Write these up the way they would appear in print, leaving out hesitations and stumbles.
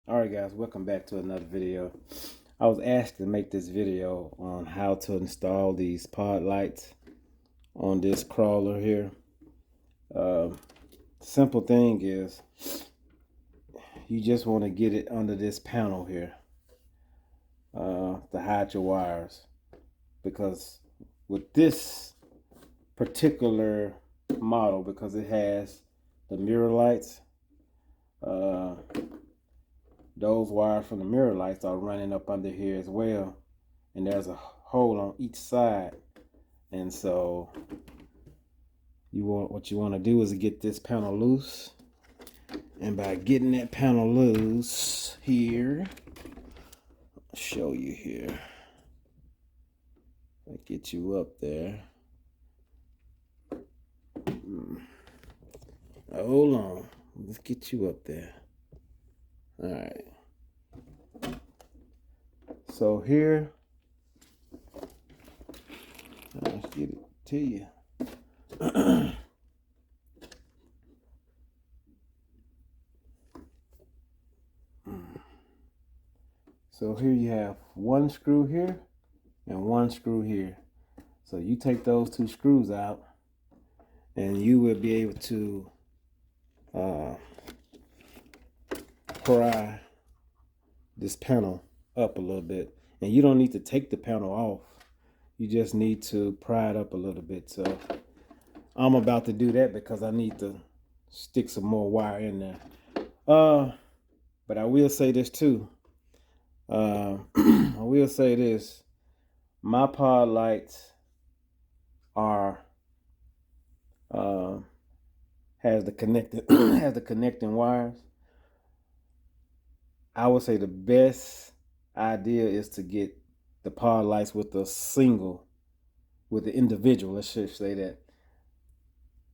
Alright guys, welcome back to another video. I was asked to make this video on how to install these pod lights on this crawler here. Simple thing is you just want to get it under this panel here to hide your wires, because with this particular model, because it has the mirror lights, those wires from the mirror lights are running up under here as well, and there's a hole on each side. And so what you want to do is get this panel loose, and by getting that panel loose here, I'll show you here. I get you up there. Hold on, let's get you up there. All right. So here, let's get it to you. So here you have one screw here and one screw here. So you take those two screws out, and you will be able to pry this panel up a little bit. And you don't need to take the panel off, you just need to pry it up a little bit. So I'm about to do that because I need to stick some more wire in there. But I will say this too. I will say this: my pod lights are has the connecting wires. I would say the best idea is to get the pod lights with the individual. Let's just say that.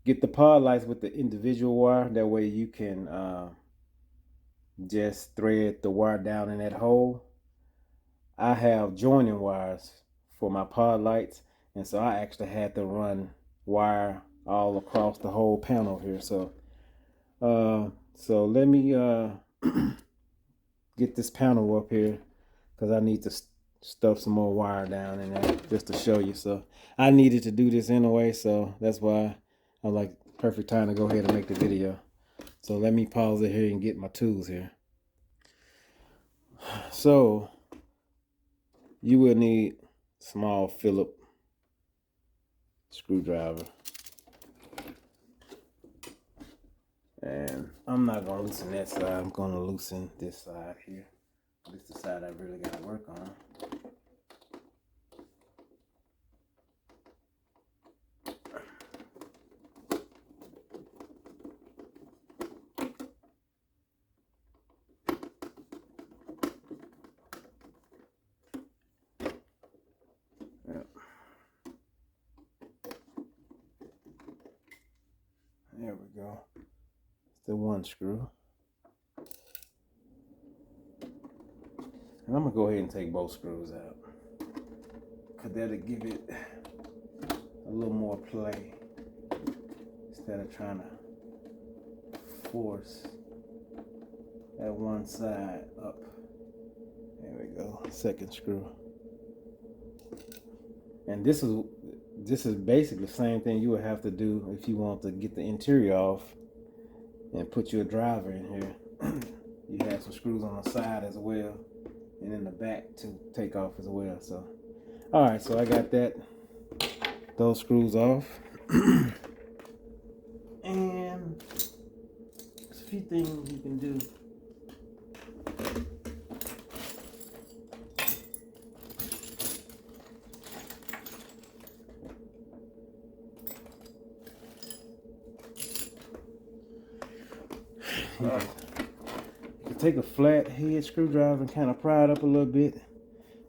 Get the pod lights with the individual wire. That way you can just thread the wire down in that hole. I have joining wires for my pod lights, and so I actually had to run wire all across the whole panel here. So let me get this panel up here, because I need to stuff some more wire down in there just to show you. So I needed to do this anyway, so that's why I'm like, perfect time to go ahead and make the video. So let me pause it here and get my tools here. So you will need small Phillips screwdriver, and I'm not gonna loosen that side. I'm gonna loosen this side here. This is the side I really gotta work on. There we go. It's the one screw. And I'm gonna go ahead and take both screws out, because that'll give it a little more play instead of trying to force that one side up. There we go. Second screw. And this is basically the same thing you would have to do if you want to get the interior off and put your driver in here. You have some screws on the side as well, and in the back to take off as well. So all right, so I got those screws off. And there's a few things you can do. You can take a flat head screwdriver and kind of pry it up a little bit.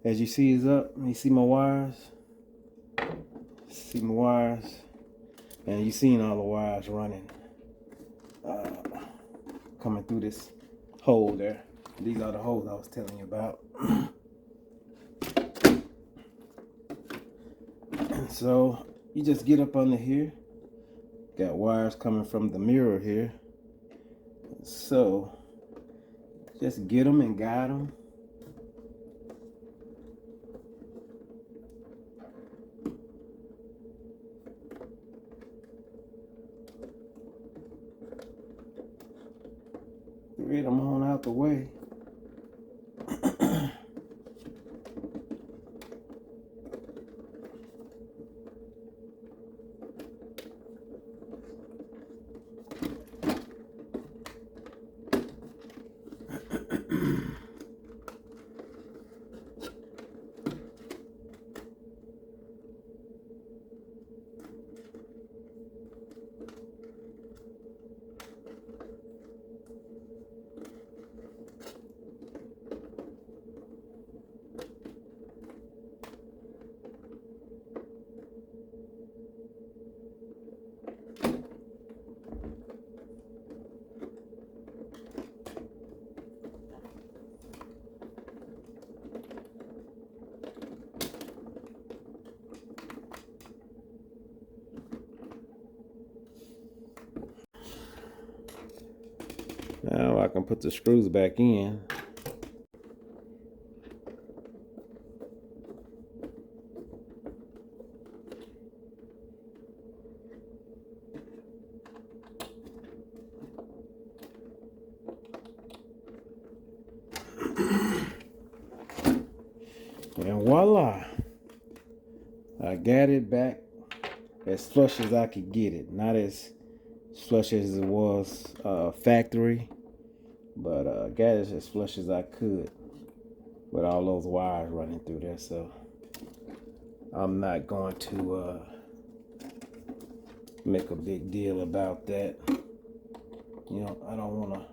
As you see, it's up. You see my wires? See my wires? And you've seen all the wires running, coming through this hole there. These are the holes I was telling you about. And so you just get up under here. Got wires coming from the mirror here. So Just get them and guide them. Get them on out the way. Now I can put the screws back in. And voila, I got it back as flush as I could get it. Not as flush as it was factory, but got it as flush as I could with all those wires running through there. So I'm not going to make a big deal about that. You know, I don't want to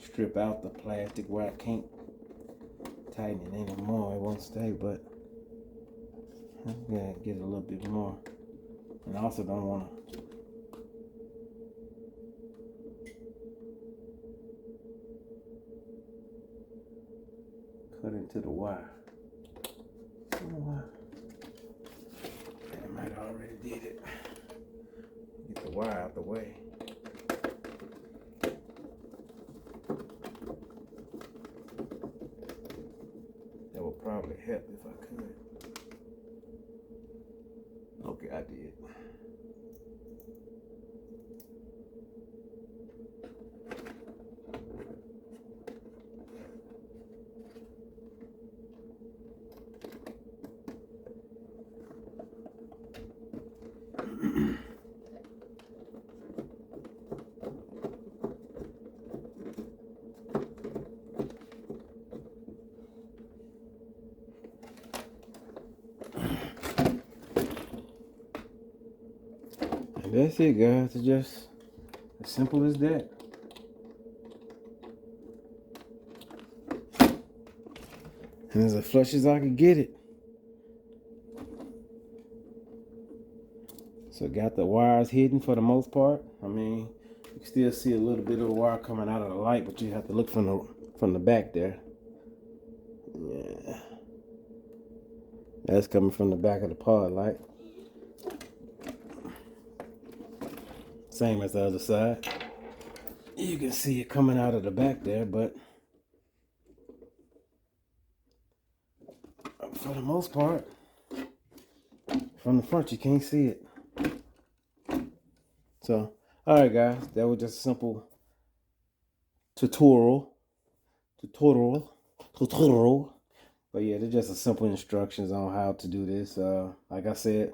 strip out the plastic where I can't tighten it anymore. It won't stay, but I'm gonna get a little bit more. And I also don't want to cut into the wire. I don't know why. I might have already did it. Get the wire out the way. That would probably help if I could. Okay, I did. And that's it, guys. It's just as simple as that. And as flush as I could get it. So got the wires hidden for the most part. I mean, you can still see a little bit of the wire coming out of the light, but you have to look from the back there. Yeah. That's coming from the back of the pod light. Same as the other side. You can see it coming out of the back there, but for the most part, from the front you can't see it. So, alright guys, that was just a simple tutorial. But yeah, they're just a simple instructions on how to do this. Like I said,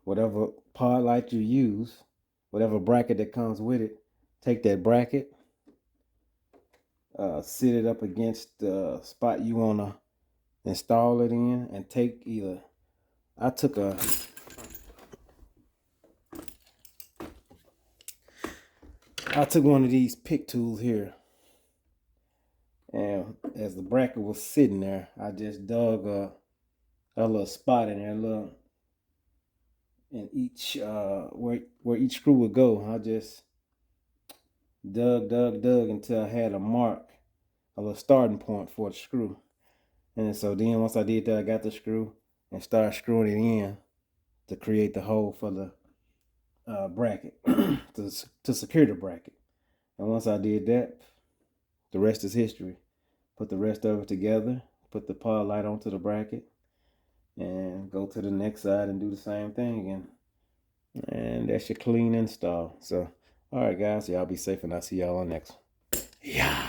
whatever pod light you use, whatever bracket that comes with it, take that bracket, sit it up against the spot you want to install it in, and take either, I took one of these pick tools here, and as the bracket was sitting there, I just dug a little spot in there, in each where each screw would go. I just dug until I had a mark, a little starting point for the screw. And so then once I did that, I got the screw and started screwing it in to create the hole for the bracket to secure the bracket. And once I did that, the rest is history. Put the rest of it together, put the pod light onto the bracket, and go to the next side and do the same thing again. And that's your clean install. So, all right, guys, y'all be safe, and I'll see y'all on next one. Yeah.